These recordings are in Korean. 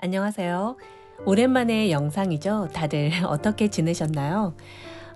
안녕하세요. 오랜만에 영상이죠. 다들 어떻게 지내셨나요?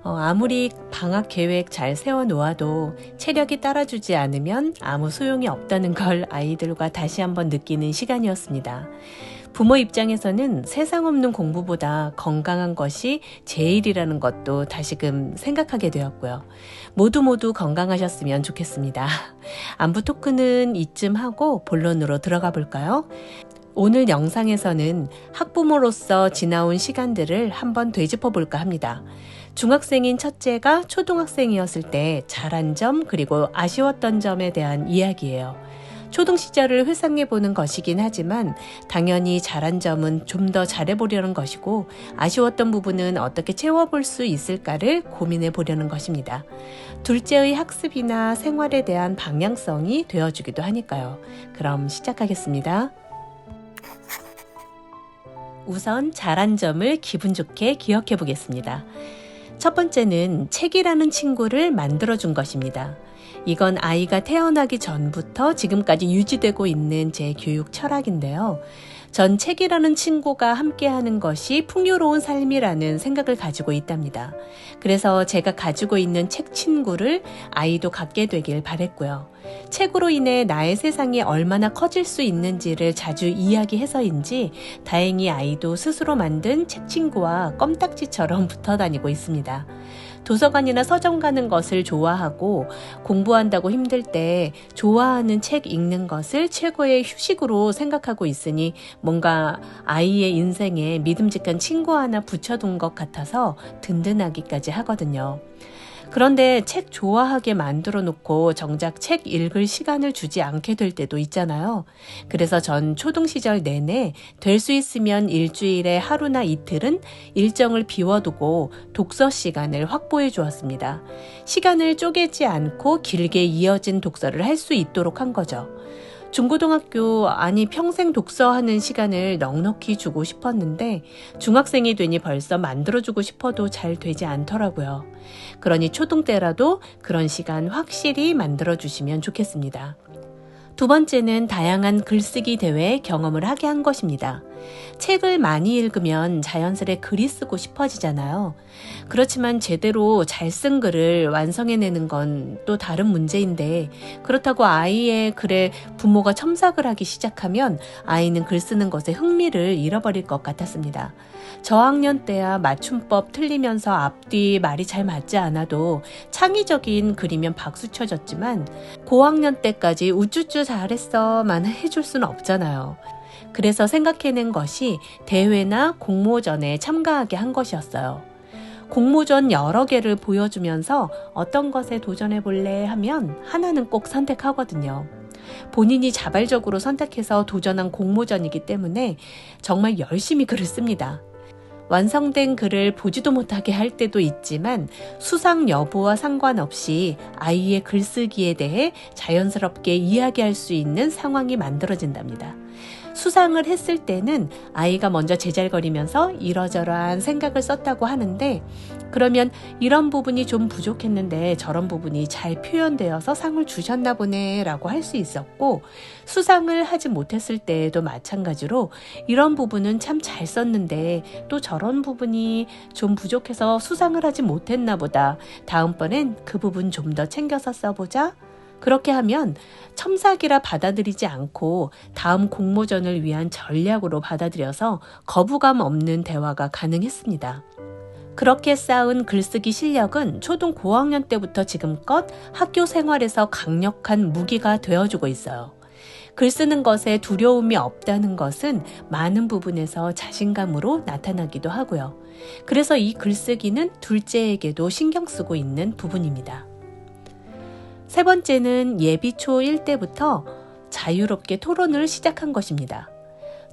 아무리 방학 계획 잘 세워놓아도 체력이 따라주지 않으면 아무 소용이 없다는 걸 아이들과 다시 한번 느끼는 시간이었습니다. 부모 입장에서는 세상 없는 공부보다 건강한 것이 제일이라는 것도 다시금 생각하게 되었고요. 모두 건강하셨으면 좋겠습니다. 안부 토크는 이쯤 하고 본론으로 들어가 볼까요? 오늘 영상에서는 학부모로서 지나온 시간들을 한번 되짚어 볼까 합니다. 중학생인 첫째가 초등학생이었을 때 잘한 점 그리고 아쉬웠던 점에 대한 이야기예요. 초등 시절을 회상해 보는 것이긴 하지만 당연히 잘한 점은 좀 더 잘해보려는 것이고 아쉬웠던 부분은 어떻게 채워볼 수 있을까를 고민해 보려는 것입니다. 둘째의 학습이나 생활에 대한 방향성이 되어주기도 하니까요. 그럼 시작하겠습니다. 우선 잘한 점을 기분 좋게 기억해 보겠습니다. 첫 번째는 책이라는 친구를 만들어준 것입니다. 이건 아이가 태어나기 전부터 지금까지 유지되고 있는 제 교육 철학인데요. 전 책이라는 친구가 함께하는 것이 풍요로운 삶이라는 생각을 가지고 있답니다. 그래서 제가 가지고 있는 책 친구를 아이도 갖게 되길 바랬고요. 책으로 인해 나의 세상이 얼마나 커질 수 있는지를 자주 이야기해서인지 다행히 아이도 스스로 만든 책 친구와 껌딱지처럼 붙어 다니고 있습니다. 도서관이나 서점 가는 것을 좋아하고 공부한다고 힘들 때 좋아하는 책 읽는 것을 최고의 휴식으로 생각하고 있으니 뭔가 아이의 인생에 믿음직한 친구 하나 붙여둔 것 같아서 든든하기까지 하거든요. 그런데 책 좋아하게 만들어 놓고 정작 책 읽을 시간을 주지 않게 될 때도 있잖아요. 그래서 전 초등 시절 내내 될 수 있으면 일주일에 하루나 이틀은 일정을 비워두고 독서 시간을 확보해 주었습니다. 시간을 쪼개지 않고 길게 이어진 독서를 할 수 있도록 한 거죠. 중고등학교 아니 평생 독서하는 시간을 넉넉히 주고 싶었는데 중학생이 되니 벌써 만들어주고 싶어도 잘 되지 않더라고요. 그러니 초등 때라도 그런 시간 확실히 만들어주시면 좋겠습니다. 두 번째는 다양한 글쓰기 대회 경험을 하게 한 것입니다. 책을 많이 읽으면 자연스레 글이 쓰고 싶어지잖아요. 그렇지만 제대로 잘 쓴 글을 완성해내는 건 또 다른 문제인데 그렇다고 아이의 글에 부모가 첨삭을 하기 시작하면 아이는 글 쓰는 것에 흥미를 잃어버릴 것 같았습니다. 저학년 때야 맞춤법 틀리면서 앞뒤 말이 잘 맞지 않아도 창의적인 글이면 박수 쳐줬지만 고학년 때까지 우쭈쭈 잘했어만 해줄 수는 없잖아요. 그래서 생각해낸 것이 대회나 공모전에 참가하게 한 것이었어요. 공모전 여러 개를 보여주면서 어떤 것에 도전해볼래 하면 하나는 꼭 선택하거든요. 본인이 자발적으로 선택해서 도전한 공모전이기 때문에 정말 열심히 글을 씁니다. 완성된 글을 보지도 못하게 할 때도 있지만 수상 여부와 상관없이 아이의 글쓰기에 대해 자연스럽게 이야기할 수 있는 상황이 만들어진답니다. 수상을 했을 때는 아이가 먼저 제잘거리면서 이러저러한 생각을 썼다고 하는데 그러면 이런 부분이 좀 부족했는데 저런 부분이 잘 표현되어서 상을 주셨나 보네 라고 할 수 있었고 수상을 하지 못했을 때에도 마찬가지로 이런 부분은 참 잘 썼는데 또 저런 부분이 좀 부족해서 수상을 하지 못했나 보다. 다음번엔 그 부분 좀 더 챙겨서 써보자. 그렇게 하면 첨삭이라 받아들이지 않고 다음 공모전을 위한 전략으로 받아들여서 거부감 없는 대화가 가능했습니다. 그렇게 쌓은 글쓰기 실력은 초등 고학년 때부터 지금껏 학교 생활에서 강력한 무기가 되어주고 있어요. 글 쓰는 것에 두려움이 없다는 것은 많은 부분에서 자신감으로 나타나기도 하고요. 그래서 이 글쓰기는 둘째에게도 신경 쓰고 있는 부분입니다. 세 번째는 예비 초1 때부터 자유롭게 토론을 시작한 것입니다.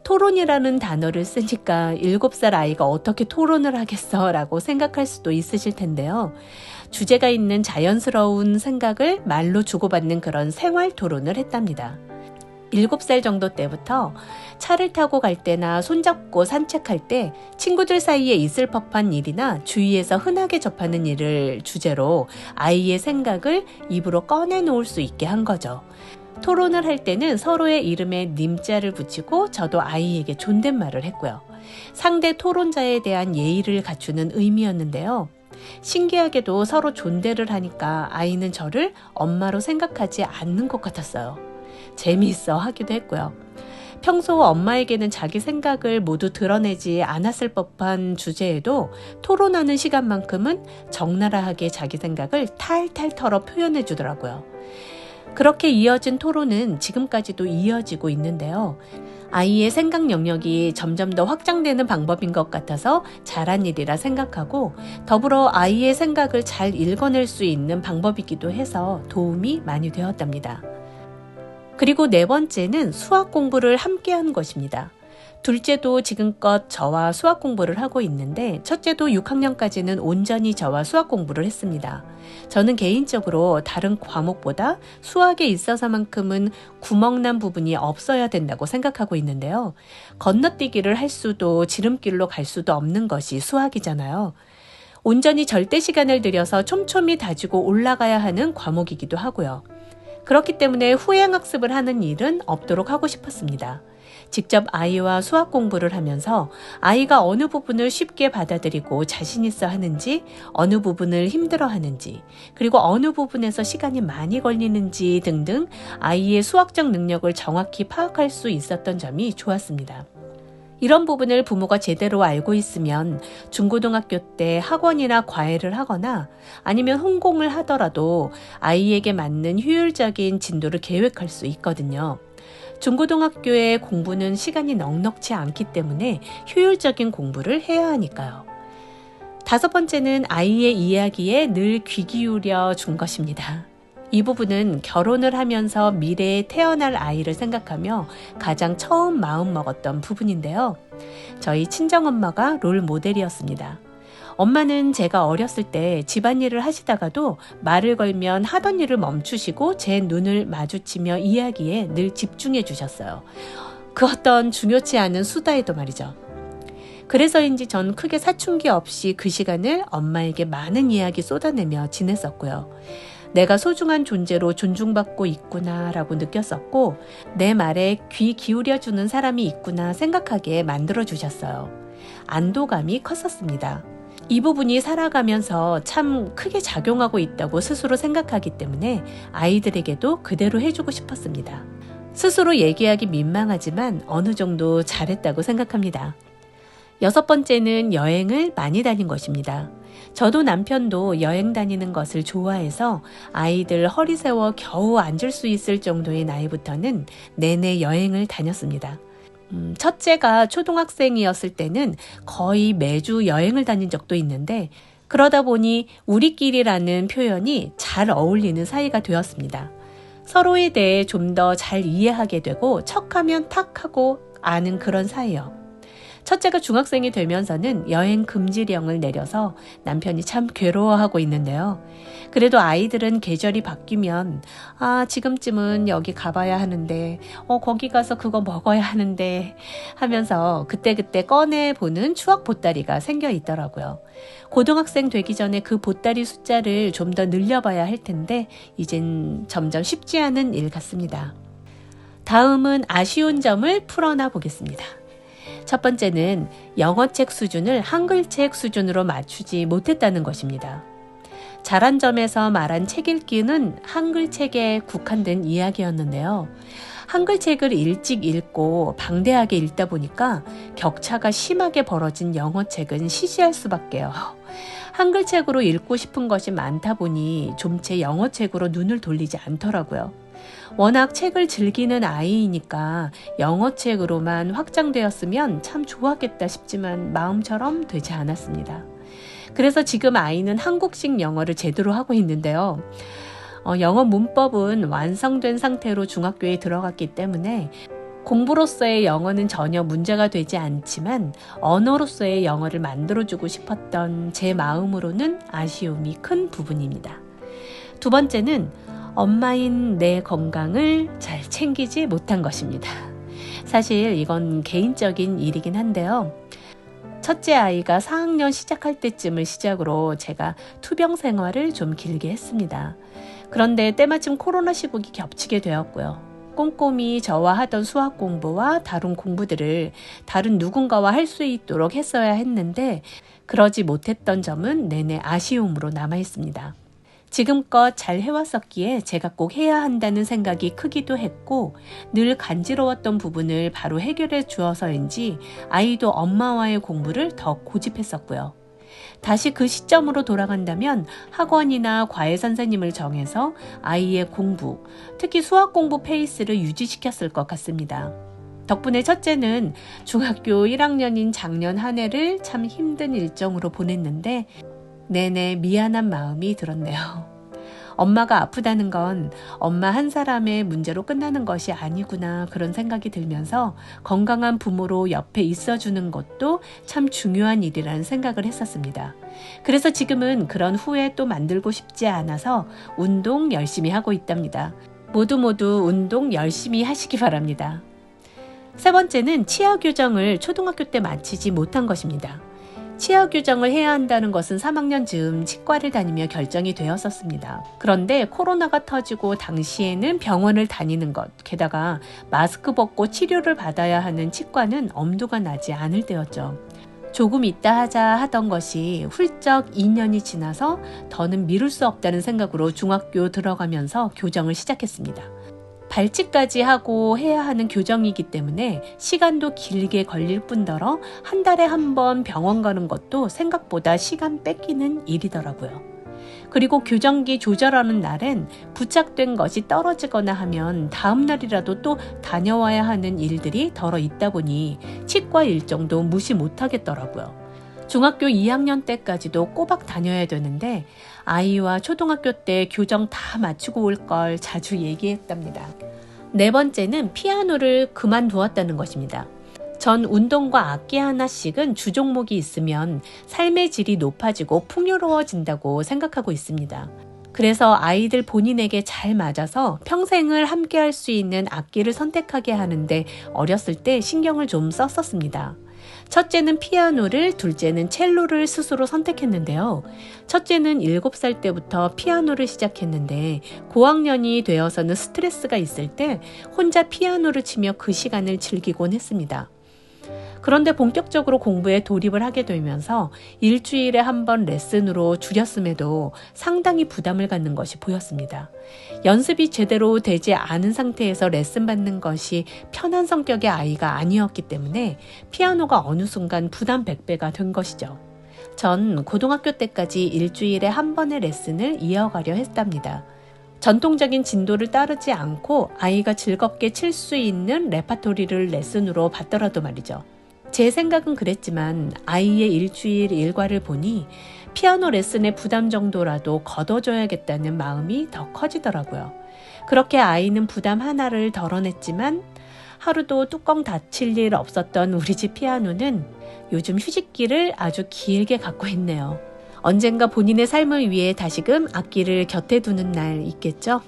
토론이라는 단어를 쓰니까 7살 아이가 어떻게 토론을 하겠어 라고 생각할 수도 있으실 텐데요. 주제가 있는 자연스러운 생각을 말로 주고받는 그런 생활 토론을 했답니다. 7살 정도 때부터 차를 타고 갈 때나 손잡고 산책할 때 친구들 사이에 있을 법한 일이나 주위에서 흔하게 접하는 일을 주제로 아이의 생각을 입으로 꺼내놓을 수 있게 한 거죠. 토론을 할 때는 서로의 이름에 님자를 붙이고 저도 아이에게 존댓말을 했고요. 상대 토론자에 대한 예의를 갖추는 의미였는데요. 신기하게도 서로 존대를 하니까 아이는 저를 엄마로 생각하지 않는 것 같았어요. 재미있어 하기도 했고요. 평소 엄마에게는 자기 생각을 모두 드러내지 않았을 법한 주제에도 토론하는 시간만큼은 적나라하게 자기 생각을 탈탈 털어 표현해 주더라고요. 그렇게 이어진 토론은 지금까지도 이어지고 있는데요. 아이의 생각 영역이 점점 더 확장되는 방법인 것 같아서 잘한 일이라 생각하고, 더불어 아이의 생각을 잘 읽어낼 수 있는 방법이기도 해서 도움이 많이 되었답니다. 그리고 네 번째는 수학 공부를 함께 한 것입니다. 둘째도 지금껏 저와 수학 공부를 하고 있는데 첫째도 6학년까지는 온전히 저와 수학 공부를 했습니다. 저는 개인적으로 다른 과목보다 수학에 있어서만큼은 구멍난 부분이 없어야 된다고 생각하고 있는데요. 건너뛰기를 할 수도 지름길로 갈 수도 없는 것이 수학이잖아요. 온전히 절대 시간을 들여서 촘촘히 다지고 올라가야 하는 과목이기도 하고요. 그렇기 때문에 후행학습을 하는 일은 없도록 하고 싶었습니다. 직접 아이와 수학 공부를 하면서 아이가 어느 부분을 쉽게 받아들이고 자신 있어 하는지, 어느 부분을 힘들어 하는지, 그리고 어느 부분에서 시간이 많이 걸리는지 등등 아이의 수학적 능력을 정확히 파악할 수 있었던 점이 좋았습니다. 이런 부분을 부모가 제대로 알고 있으면 중고등학교 때 학원이나 과외를 하거나 아니면 혼공을 하더라도 아이에게 맞는 효율적인 진도를 계획할 수 있거든요. 중고등학교의 공부는 시간이 넉넉치 않기 때문에 효율적인 공부를 해야 하니까요. 다섯 번째는 아이의 이야기에 늘 귀 기울여 준 것입니다. 이 부분은 결혼을 하면서 미래에 태어날 아이를 생각하며 가장 처음 마음먹었던 부분인데요. 저희 친정엄마가 롤 모델이었습니다. 엄마는 제가 어렸을 때 집안일을 하시다가도 말을 걸면 하던 일을 멈추시고 제 눈을 마주치며 이야기에 늘 집중해 주셨어요. 그 어떤 중요치 않은 수다에도 말이죠. 그래서인지 전 크게 사춘기 없이 그 시간을 엄마에게 많은 이야기 쏟아내며 지냈었고요. 내가 소중한 존재로 존중받고 있구나라고 느꼈었고, 내 말에 귀 기울여주는 사람이 있구나 생각하게 만들어주셨어요. 안도감이 컸었습니다. 이 부분이 살아가면서 참 크게 작용하고 있다고 스스로 생각하기 때문에 아이들에게도 그대로 해주고 싶었습니다. 스스로 얘기하기 민망하지만 어느 정도 잘했다고 생각합니다. 여섯 번째는 여행을 많이 다닌 것입니다. 저도 남편도 여행 다니는 것을 좋아해서 아이들 허리 세워 겨우 앉을 수 있을 정도의 나이부터는 내내 여행을 다녔습니다. 첫째가 초등학생이었을 때는 거의 매주 여행을 다닌 적도 있는데, 그러다 보니 우리끼리라는 표현이 잘 어울리는 사이가 되었습니다. 서로에 대해 좀 더 잘 이해하게 되고 척하면 탁하고 아는 그런 사이요. 첫째가 중학생이 되면서는 여행 금지령을 내려서 남편이 참 괴로워하고 있는데요. 그래도 아이들은 계절이 바뀌면 지금쯤은 여기 가봐야 하는데 거기 가서 그거 먹어야 하는데 하면서 그때그때 꺼내보는 추억 보따리가 생겨 있더라고요. 고등학생 되기 전에 그 보따리 숫자를 좀 더 늘려봐야 할 텐데 이젠 점점 쉽지 않은 일 같습니다. 다음은 아쉬운 점을 풀어나 보겠습니다. 첫 번째는 영어책 수준을 한글책 수준으로 맞추지 못했다는 것입니다. 잘한 점에서 말한 책 읽기는 한글책에 국한된 이야기였는데요. 한글책을 일찍 읽고 방대하게 읽다 보니까 격차가 심하게 벌어진 영어책은 시시할 수밖에요. 한글책으로 읽고 싶은 것이 많다 보니 좀채 영어책으로 눈을 돌리지 않더라고요. 워낙 책을 즐기는 아이이니까 영어책으로만 확장되었으면 참 좋았겠다 싶지만 마음처럼 되지 않았습니다. 그래서 지금 아이는 한국식 영어를 제대로 하고 있는데요. 영어 문법은 완성된 상태로 중학교에 들어갔기 때문에 공부로서의 영어는 전혀 문제가 되지 않지만 언어로서의 영어를 만들어주고 싶었던 제 마음으로는 아쉬움이 큰 부분입니다. 두 번째는 엄마인 내 건강을 잘 챙기지 못한 것입니다. 사실 이건 개인적인 일이긴 한데요. 첫째 아이가 4학년 시작할 때쯤을 시작으로 제가 투병 생활을 좀 길게 했습니다. 그런데 때마침 코로나 시국이 겹치게 되었고요. 꼼꼼히 저와 하던 수학 공부와 다른 공부들을 다른 누군가와 할 수 있도록 했어야 했는데 그러지 못했던 점은 내내 아쉬움으로 남아 있습니다. 지금껏 잘 해왔었기에 제가 꼭 해야 한다는 생각이 크기도 했고 늘 간지러웠던 부분을 바로 해결해 주어서인지 아이도 엄마와의 공부를 더 고집했었고요. 다시 그 시점으로 돌아간다면 학원이나 과외 선생님을 정해서 아이의 공부, 특히 수학 공부 페이스를 유지시켰을 것 같습니다. 덕분에 첫째는 중학교 1학년인 작년 한 해를 참 힘든 일정으로 보냈는데 내내 미안한 마음이 들었네요. 엄마가 아프다는 건 엄마 한 사람의 문제로 끝나는 것이 아니구나 그런 생각이 들면서 건강한 부모로 옆에 있어주는 것도 참 중요한 일이라는 생각을 했었습니다. 그래서 지금은 그런 후회 또 만들고 싶지 않아서 운동 열심히 하고 있답니다. 모두 운동 열심히 하시기 바랍니다. 세 번째는 치아 교정을 초등학교 때 마치지 못한 것입니다. 치아 교정을 해야 한다는 것은 3학년 즈음 치과를 다니며 결정이 되었었습니다. 그런데 코로나가 터지고 당시에는 병원을 다니는 것, 게다가 마스크 벗고 치료를 받아야 하는 치과는 엄두가 나지 않을 때였죠. 조금 있다 하자 하던 것이 훌쩍 2년이 지나서 더는 미룰 수 없다는 생각으로 중학교 들어가면서 교정을 시작했습니다. 발치까지 하고 해야 하는 교정이기 때문에 시간도 길게 걸릴 뿐더러 한 달에 한 번 병원 가는 것도 생각보다 시간 뺏기는 일이더라고요. 그리고 교정기 조절하는 날엔 부착된 것이 떨어지거나 하면 다음 날이라도 또 다녀와야 하는 일들이 덜어 있다 보니 치과 일정도 무시 못하겠더라고요. 중학교 2학년 때까지도 꼬박 다녀야 되는데 아이와 초등학교 때 교정 다 마치고 올 걸 자주 얘기했답니다. 네 번째는 피아노를 그만두었다는 것입니다. 전 운동과 악기 하나씩은 주종목이 있으면 삶의 질이 높아지고 풍요로워진다고 생각하고 있습니다. 그래서 아이들 본인에게 잘 맞아서 평생을 함께 할 수 있는 악기를 선택하게 하는데 어렸을 때 신경을 좀 썼었습니다. 첫째는 피아노를, 둘째는 첼로를 스스로 선택했는데요. 첫째는 7살 때부터 피아노를 시작했는데 고학년이 되어서는 스트레스가 있을 때 혼자 피아노를 치며 그 시간을 즐기곤 했습니다. 그런데 본격적으로 공부에 돌입을 하게 되면서 일주일에 한 번 레슨으로 줄였음에도 상당히 부담을 갖는 것이 보였습니다. 연습이 제대로 되지 않은 상태에서 레슨 받는 것이 편한 성격의 아이가 아니었기 때문에 피아노가 어느 순간 부담 100배가 된 것이죠. 전 고등학교 때까지 일주일에 한 번의 레슨을 이어가려 했답니다. 전통적인 진도를 따르지 않고 아이가 즐겁게 칠 수 있는 레파토리를 레슨으로 받더라도 말이죠. 제 생각은 그랬지만 아이의 일주일 일과를 보니 피아노 레슨의 부담 정도라도 걷어줘야겠다는 마음이 더 커지더라고요. 그렇게 아이는 부담 하나를 덜어냈지만 하루도 뚜껑 닫힐 일 없었던 우리 집 피아노는 요즘 휴식기를 아주 길게 갖고 있네요. 언젠가 본인의 삶을 위해 다시금 악기를 곁에 두는 날 있겠죠?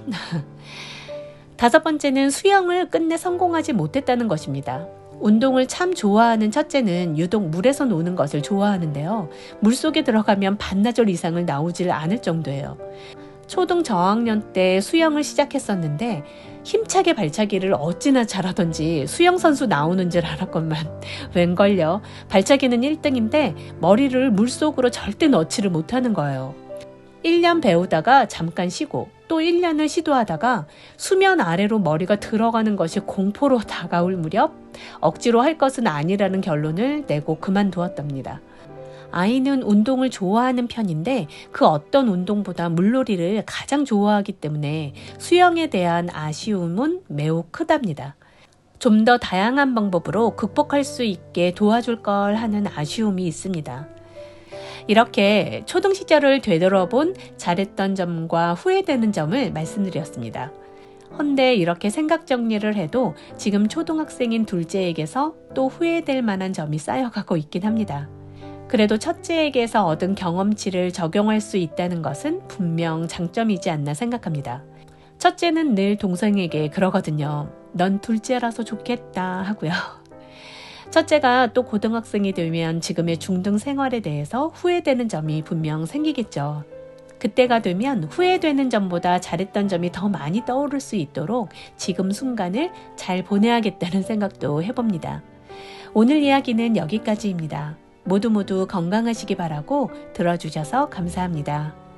다섯 번째는 수영을 끝내 성공하지 못했다는 것입니다. 운동을 참 좋아하는 첫째는 유독 물에서 노는 것을 좋아하는데요. 물속에 들어가면 반나절 이상을 나오질 않을 정도예요. 초등 저학년 때 수영을 시작했었는데 힘차게 발차기를 어찌나 잘하던지 수영선수 나오는 줄 알았건만 웬걸요. 발차기는 1등인데 머리를 물속으로 절대 넣지를 못하는 거예요. 1년 배우다가 잠깐 쉬고 또 1년을 시도하다가 수면 아래로 머리가 들어가는 것이 공포로 다가올 무렵 억지로 할 것은 아니라는 결론을 내고 그만두었답니다. 아이는 운동을 좋아하는 편인데 그 어떤 운동보다 물놀이를 가장 좋아하기 때문에 수영에 대한 아쉬움은 매우 크답니다. 좀 더 다양한 방법으로 극복할 수 있게 도와줄 걸 하는 아쉬움이 있습니다. 이렇게 초등 시절을 되돌아본 잘했던 점과 후회되는 점을 말씀드렸습니다. 헌데 이렇게 생각 정리를 해도 지금 초등학생인 둘째에게서 또 후회될 만한 점이 쌓여가고 있긴 합니다. 그래도 첫째에게서 얻은 경험치를 적용할 수 있다는 것은 분명 장점이지 않나 생각합니다. 첫째는 늘 동생에게 그러거든요. 넌 둘째라서 좋겠다 하고요. 첫째가 또 고등학생이 되면 지금의 중등 생활에 대해서 후회되는 점이 분명 생기겠죠. 그때가 되면 후회되는 점보다 잘했던 점이 더 많이 떠오를 수 있도록 지금 순간을 잘 보내야겠다는 생각도 해봅니다. 오늘 이야기는 여기까지입니다. 모두 건강하시기 바라고 들어주셔서 감사합니다.